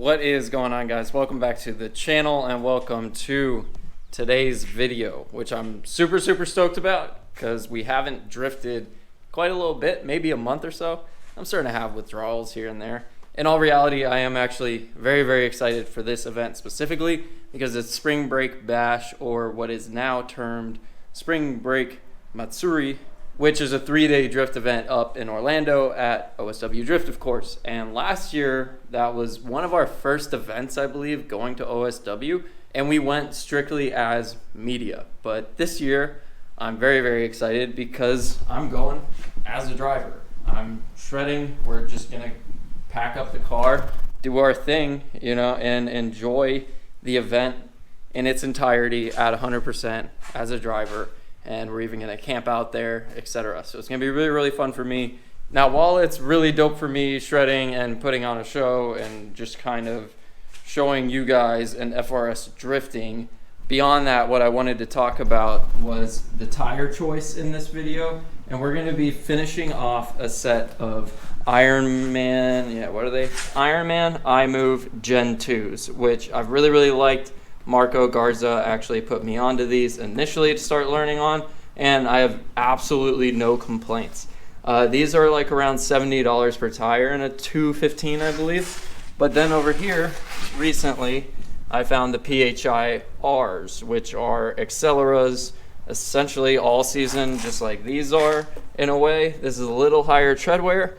What is going on, guys? Welcome back to the channel and welcome to today's video, which I'm super stoked about because we haven't drifted quite a little bit, maybe a month or so. I'm starting to have withdrawals here and there. In all reality, I am actually very excited for this event specifically because it's Spring Break Bash, or what is now termed Spring Break Matsuri, which is a 3-day drift event up in Orlando at OSW Drift, of course. And last year, that was one of our first events, I believe, going to OSW, and we went strictly as media. But this year, I'm very excited because I'm going as a driver. I'm shredding. We're just gonna pack up the car, do our thing, you know, and enjoy the event in its entirety at 100% as a driver. And we're even gonna camp out there, etc. So it's gonna be really fun for me. Now, while it's really dope for me shredding and putting on a show and just kind of showing you guys an FRS drifting, beyond that, what I wanted to talk about was the tire choice in this video. And we're gonna be finishing off a set of Ironman, what are they? Ironman iMove Gen 2s, which I've really liked. Marco Garza actually put me onto these initially to start learning on, and I have absolutely no complaints. These are like around $70 per tire and a 215, I believe. But then over here, recently, I found the PHI Rs, which are Accelera's essentially all season, just like these are in a way. This is a little higher tread wear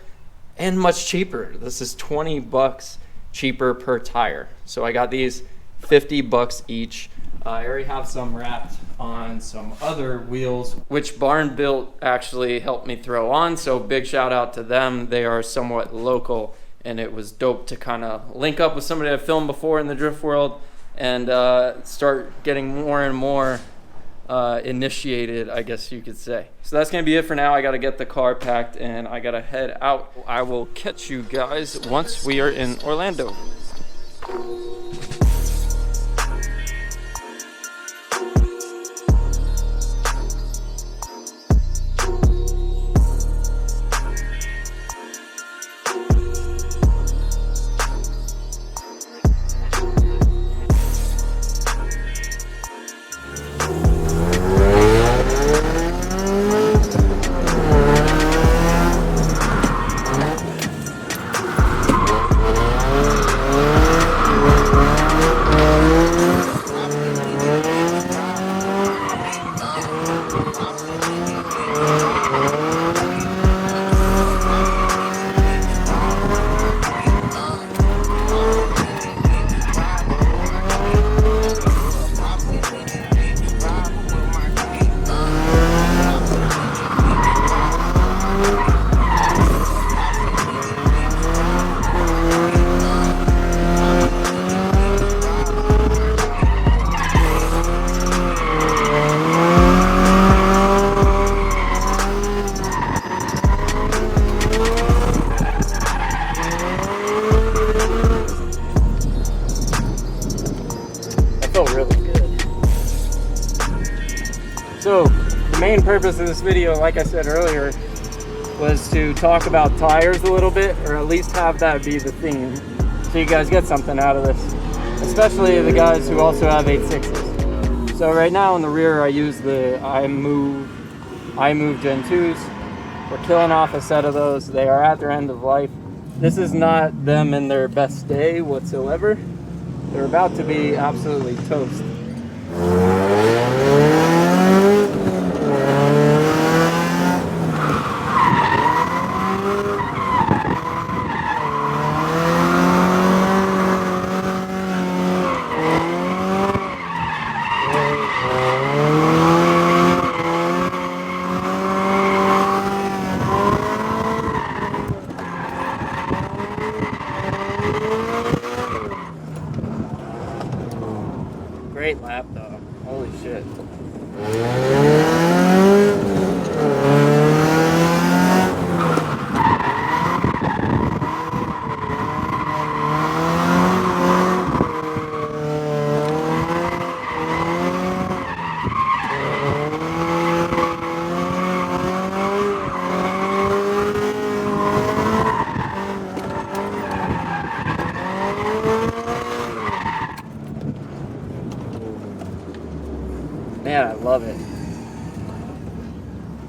and much cheaper. This is 20 bucks cheaper per tire. So I got these 50 bucks each. I already have some wrapped on some other wheels, which Barn Built actually helped me throw on. So big shout out to them. They are somewhat local, and it was dope to kind of link up with somebody I've filmed before in the drift world and start getting more and more initiated, I guess you could say. So that's gonna be it for now. I gotta get the car packed and I gotta head out. I will catch you guys once we are in Orlando. So the main purpose of this video, like I said earlier, was to talk about tires a little bit, or at least have that be the theme, so you guys get something out of this, especially the guys who also have 8.6s. So right now in the rear, I use the iMove Gen 2s. We're killing off a set of those. They are at their end of life. This is not them in their best day whatsoever. They're about to be absolutely toast. Great lap though, holy shit. man, I love it.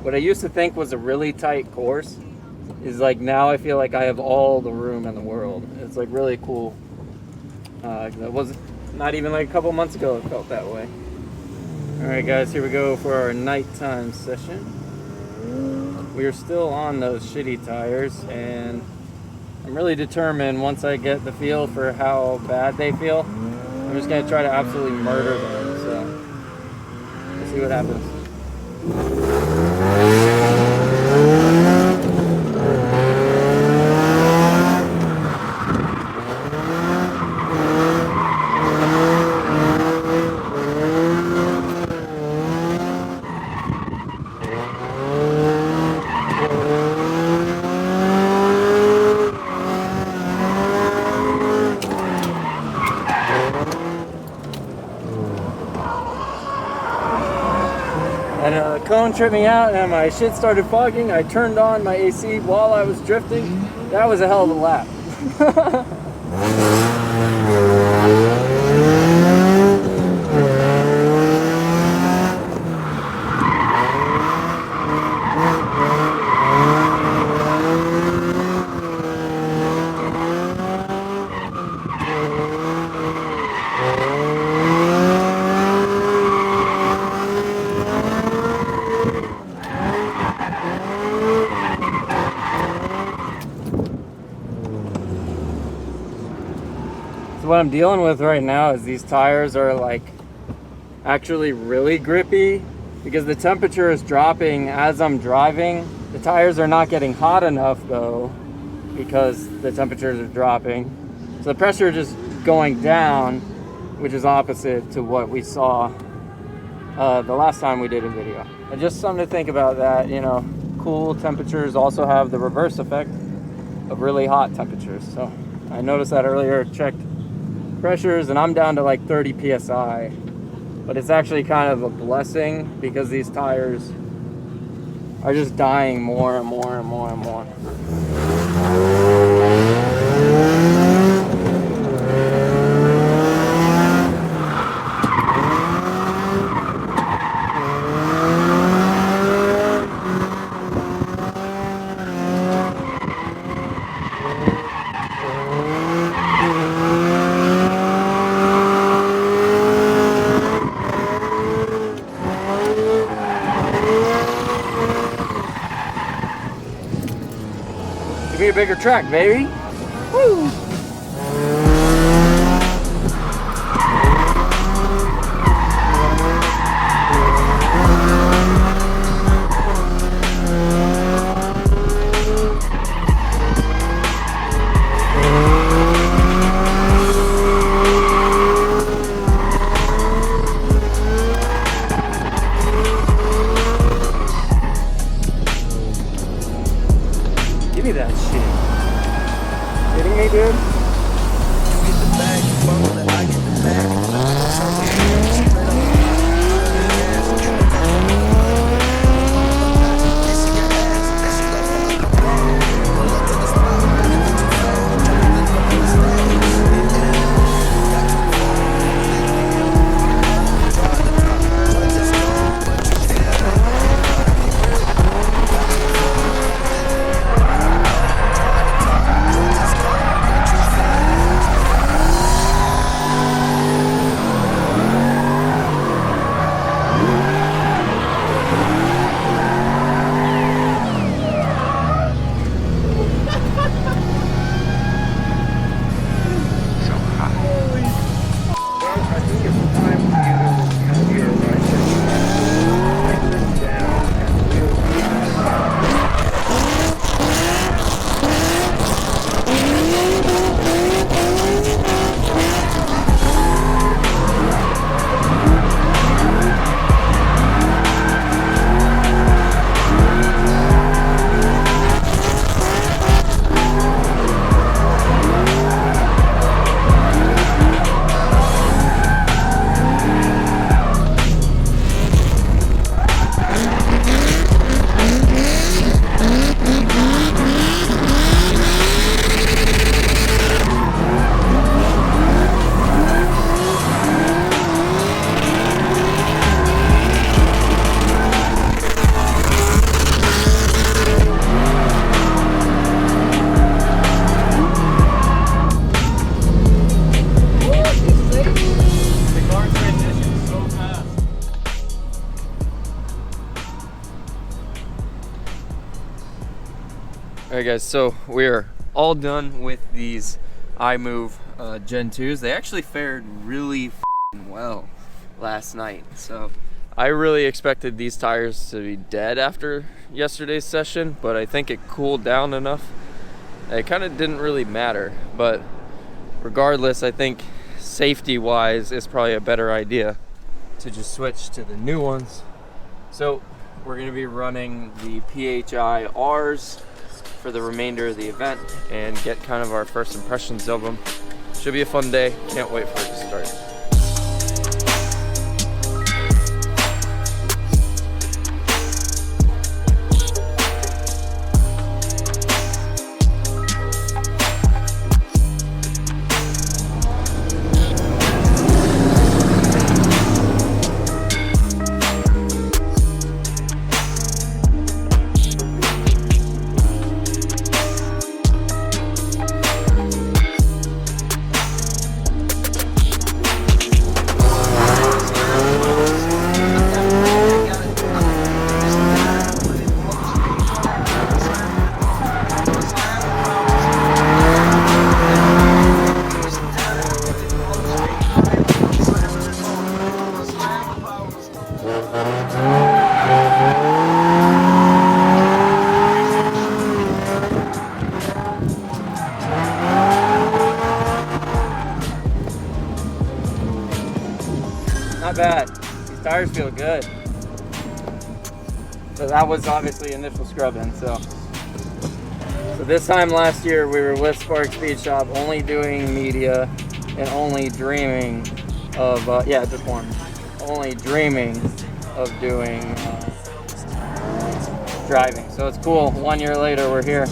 What I used to think was a really tight course is like now I feel like I have all the room in the world. It's like really cool. That was not even like a couple months ago it felt that way. Alright guys, here we go for our nighttime session. We are still on those shitty tires, and I'm really determined once I get the feel for how bad they feel, I'm just going to try to absolutely murder them. So, let's see what happens. And the cone tripped me out and my shit started fogging. I turned on my AC while I was drifting. That was a hell of a lap. What I'm dealing with right now is these tires are like actually really grippy because the temperature is dropping as I'm driving. The tires are not getting hot enough though because the temperatures are dropping. So the pressure is just going down, which is opposite to what we saw the last time we did a video. And just something to think about that, you know, cool temperatures also have the reverse effect of really hot temperatures. So I noticed that earlier, checked pressures and I'm down to like 30 psi, but it's actually kind of a blessing because these tires are just dying more and more and more and more. Give me a bigger track, baby. Woo! Give me that shit. Kidding me, dude? guys, so we're all done with these iMove Gen 2s. They actually fared really well last night. So I really expected these tires to be dead after yesterday's session, but I think it cooled down enough. It kind of didn't really matter, but regardless, I think safety-wise, it's probably a better idea to just switch to the new ones. So we're going to be running the PHI Rs for the remainder of the event and get kind of our first impressions of them. Should be a fun day. Can't wait for it to start. Not bad. These tires feel good. So that was obviously initial scrubbing. So this time last year we were with Spark Speed Shop, only doing media and only dreaming of just one. Only dreaming of doing driving. So it's cool. 1 year later, we're here.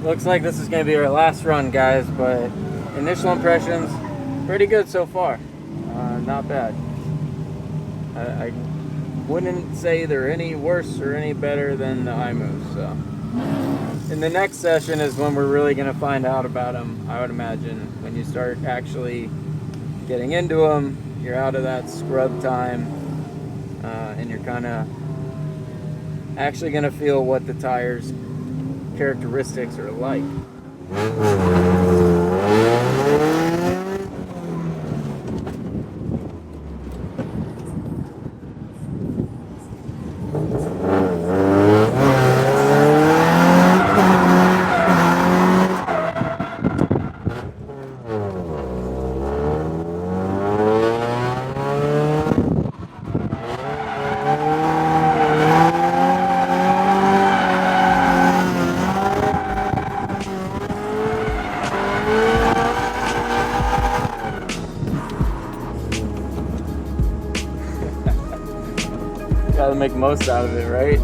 Looks like this is going to be our last run, guys, but initial impressions, pretty good so far. Not bad. I wouldn't say they're any worse or any better than the iMove. So, in the next session is when we're really going to find out about them, I would imagine. When you start actually getting into them, you're out of that scrub time, and you're kind of actually going to feel what the tires characteristics are like. Gotta make the most out of it, right?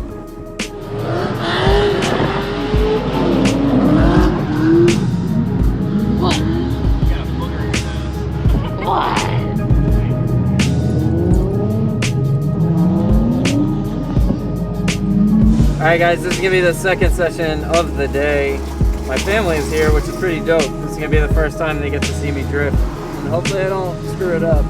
Alright guys, this is gonna be the second session of the day. My family is here, which is pretty dope. This is gonna be the first time they get to see me drift. And hopefully I don't screw it up.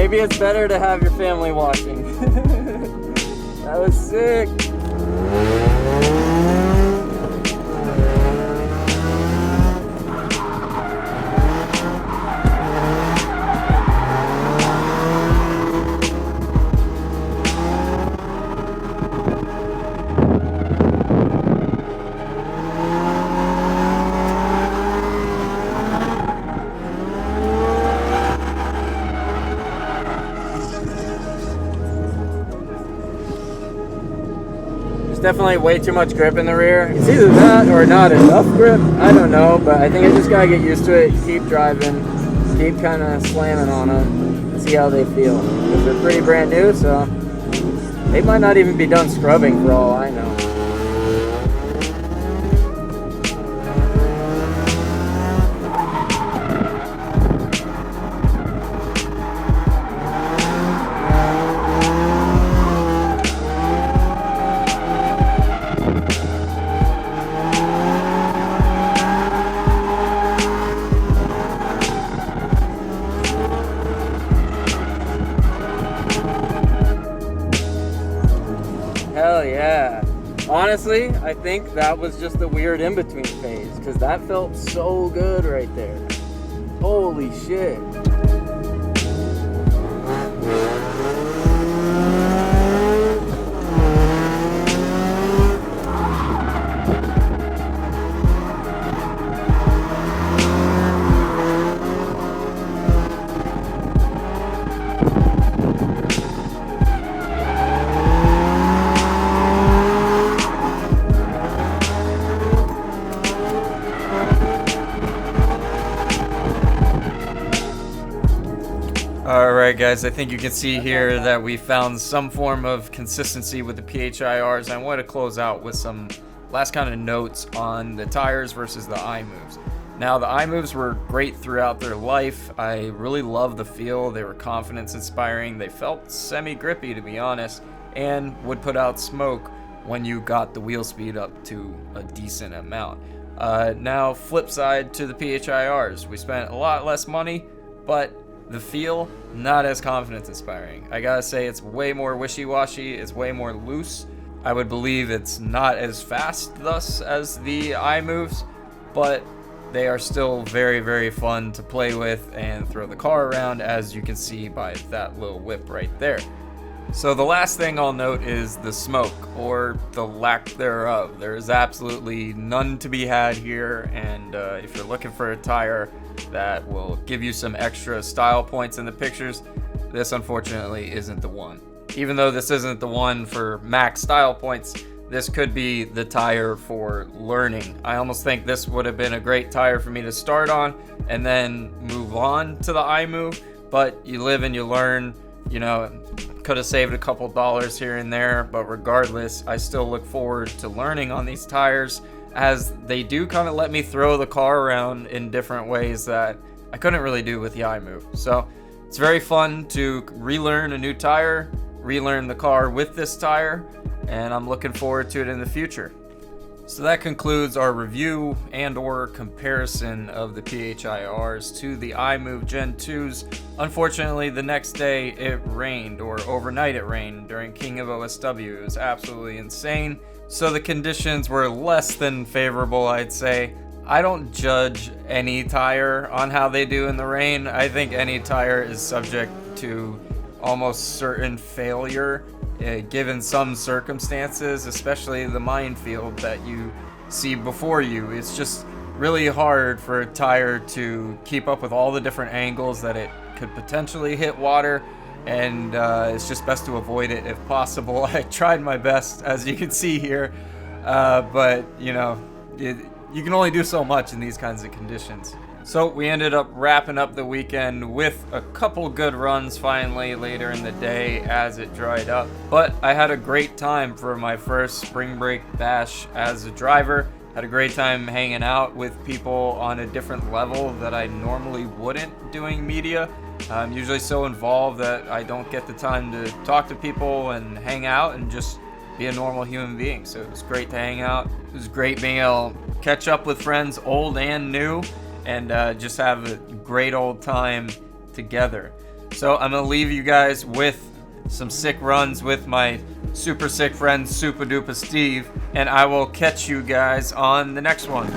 Maybe it's better to have your family watching. That was sick. Definitely way too much grip in the rear. It's either that or not enough grip. I don't know, but I think I just gotta get used to it. Keep driving, keep kind of slamming on them, and see how they feel. Because they're pretty brand new, so they might not even be done scrubbing for all I know. Hell yeah. Honestly, I think that was just the weird in-between phase, because that felt so good right there. Holy shit. Alright guys, I think you can see here that we found some form of consistency with the PHIRs. I want to close out with some last kind of notes on the tires versus the iMoves. Now the iMoves were great throughout their life. I really loved the feel. They were confidence inspiring. They felt semi-grippy to be honest, and would put out smoke when you got the wheel speed up to a decent amount. Now flip side to the PHIRs. We spent a lot less money, but the feel, not as confidence inspiring. I gotta say it's way more wishy-washy, it's way more loose. I would believe it's not as fast thus as the iMoves, but they are still very, very fun to play with and throw the car around, as you can see by that little whip right there. So the last thing I'll note is the smoke, or the lack thereof. There is absolutely none to be had here, and if you're looking for a tire that will give you some extra style points in the pictures, this unfortunately isn't the one. Even though this isn't the one for max style points, this could be the tire for learning. I almost think this would have been a great tire for me to start on and then move on to the iMove, but you live and you learn. You know, could have saved a couple dollars here and there, but regardless, I still look forward to learning on these tires, as they do kind of let me throw the car around in different ways that I couldn't really do with the iMove. So it's very fun to relearn a new tire, relearn the car with this tire, and I'm looking forward to it in the future. So that concludes our review and or comparison of the PHIRs to the iMove Gen 2s. Unfortunately, the next day it rained, or overnight it rained during King of OSW. It was absolutely insane. So the conditions were less than favorable, I'd say. I don't judge any tire on how they do in the rain. I think any tire is subject to almost certain failure given some circumstances, especially the minefield that you see before you. It's just really hard for a tire to keep up with all the different angles that it could potentially hit water, and it's just best to avoid it if possible. I tried my best, as you can see here, but you know, you can only do so much in these kinds of conditions. So we ended up wrapping up the weekend with a couple good runs finally later in the day as it dried up. But I had a great time for my first spring break bash as a driver. Had a great time hanging out with people on a different level that I normally wouldn't doing media. I'm usually so involved that I don't get the time to talk to people and hang out and just be a normal human being. So it was great to hang out. It was great being able to catch up with friends old and new, and just have a great old time together. So I'm gonna leave you guys with some sick runs with my super sick friend Super Duper Steve, and I will catch you guys on the next one.